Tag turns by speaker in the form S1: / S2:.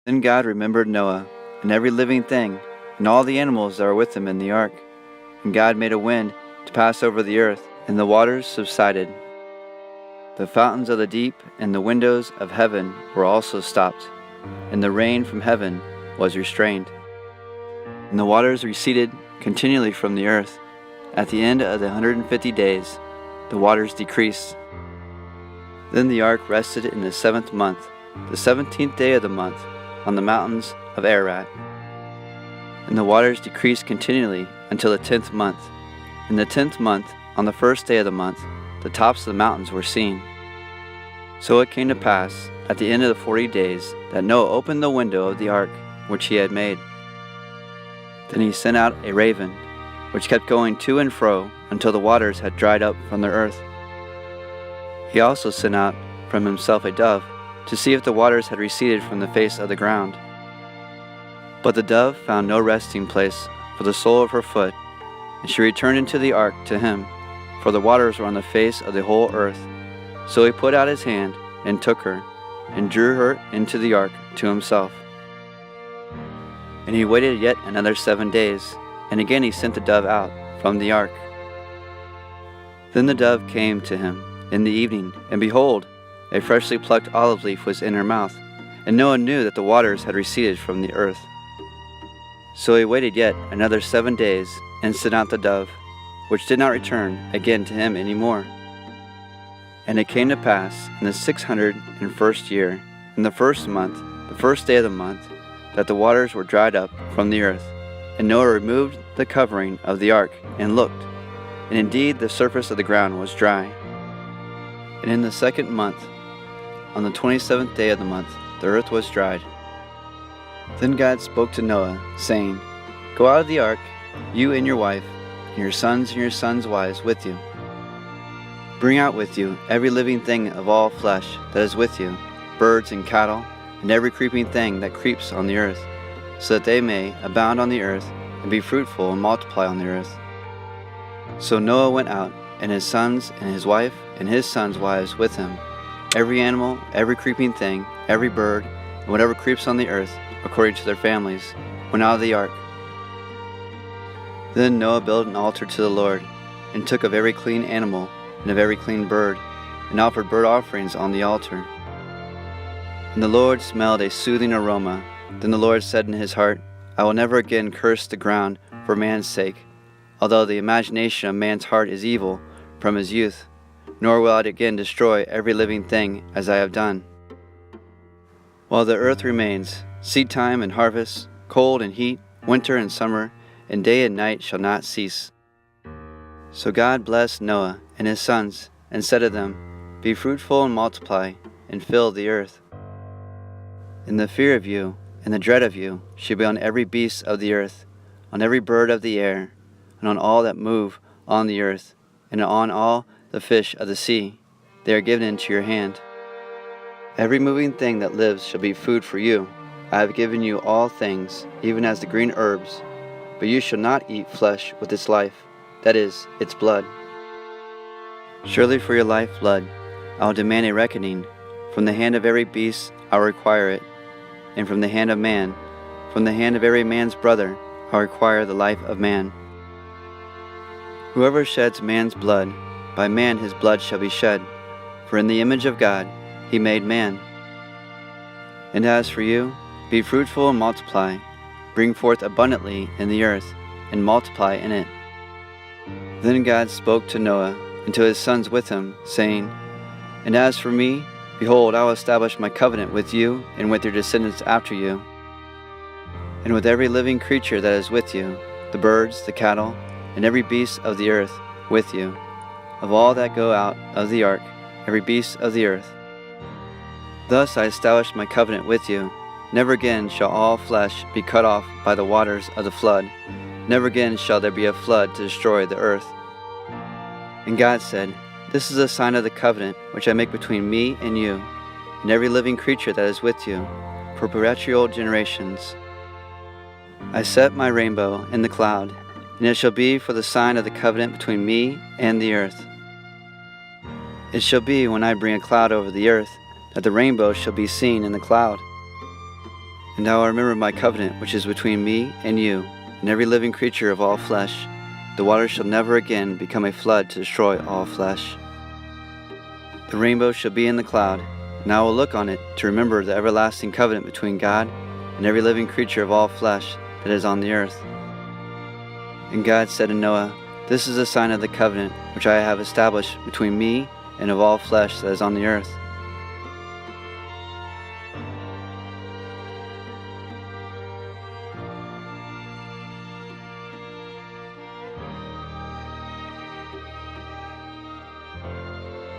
S1: Then God remembered Noah, and every living thing, and all the animals that were with him in the ark. And God made a wind to pass over the earth, and the waters subsided. The fountains of the deep and the windows of heaven were also stopped, and the rain from heaven was restrained. And the waters receded continually from the earth. At the end of the 150 days, the waters decreased. Then the ark rested in the 7th month, the 17th day of the month, on the mountains of Ararat. And the waters decreased continually until the 10th month. In the 10th month, on the 1st day of the month, the tops of the mountains were seen. So it came to pass, at the end of the 40 days, that Noah opened the window of the ark which he had made. Then he sent out a raven, which kept going to and fro until the waters had dried up from the earth. He also sent out from himself a dove, to see if the waters had receded from the face of the ground. But the dove found no resting place for the sole of her foot, and she returned into the ark to him, for the waters were on the face of the whole earth. So he put out his hand and took her, and drew her into the ark to himself. And he waited yet another 7 days, and again he sent the dove out from the ark. Then the dove came to him in the evening, and behold, a freshly plucked olive leaf was in her mouth, and Noah knew that the waters had receded from the earth. So he waited yet another 7 days, and sent out the dove, which did not return again to him any more. And it came to pass in the 601st year, in the 1st month, the 1st day of the month, that the waters were dried up from the earth. And Noah removed the covering of the ark, and looked, and indeed the surface of the ground was dry. And in the 2nd month, on the 27th day of the month, the earth was dried. Then God spoke to Noah, saying, Go out of the ark, you and your wife, and your sons' wives with you. Bring out with you every living thing of all flesh that is with you, birds and cattle, and every creeping thing that creeps on the earth, so that they may abound on the earth, and be fruitful and multiply on the earth. So Noah went out, and his sons and his wife and his sons' wives with him. Every animal, every creeping thing, every bird, and whatever creeps on the earth, according to their families, went out of the ark. Then Noah built an altar to the Lord, and took of every clean animal and of every clean bird, and offered burnt offerings on the altar. And the Lord smelled a soothing aroma. Then the Lord said in his heart, I will never again curse the ground for man's sake, although the imagination of man's heart is evil from his youth, nor will I again destroy every living thing as I have done. While the earth remains, seed time and harvest, cold and heat, winter and summer, and day and night shall not cease. So God blessed Noah and his sons, and said to them, Be fruitful and multiply, and fill the earth. And the fear of you and the dread of you shall be on every beast of the earth, on every bird of the air, and on all that move on the earth, and on all the fish of the sea. They are given into your hand. Every moving thing that lives shall be food for you. I have given you all things, even as the green herbs, but you shall not eat flesh with its life, that is, its blood. Surely for your lifeblood I will demand a reckoning. From the hand of every beast I will require it, and from the hand of man, from the hand of every man's brother, I will require the life of man. Whoever sheds man's blood, by man his blood shall be shed, for in the image of God he made man. And as for you, be fruitful and multiply, bring forth abundantly in the earth, and multiply in it. Then God spoke to Noah and to his sons with him, saying, And as for me, behold, I will establish my covenant with you and with your descendants after you, and with every living creature that is with you, the birds, the cattle, and every beast of the earth with you, of all that go out of the ark, every beast of the earth. Thus I established my covenant with you. Never again shall all flesh be cut off by the waters of the flood. Never again shall there be a flood to destroy the earth. And God said, This is a sign of the covenant which I make between me and you, and every living creature that is with you, for perpetual generations. I set my rainbow in the cloud, and it shall be for the sign of the covenant between me and the earth. It shall be when I bring a cloud over the earth, that the rainbow shall be seen in the cloud. And I will remember my covenant which is between me and you, and every living creature of all flesh. The waters shall never again become a flood to destroy all flesh. The rainbow shall be in the cloud, and I will look on it to remember the everlasting covenant between God and every living creature of all flesh that is on the earth. And God said to Noah, This is a sign of the covenant which I have established between me and of all flesh that is on the earth.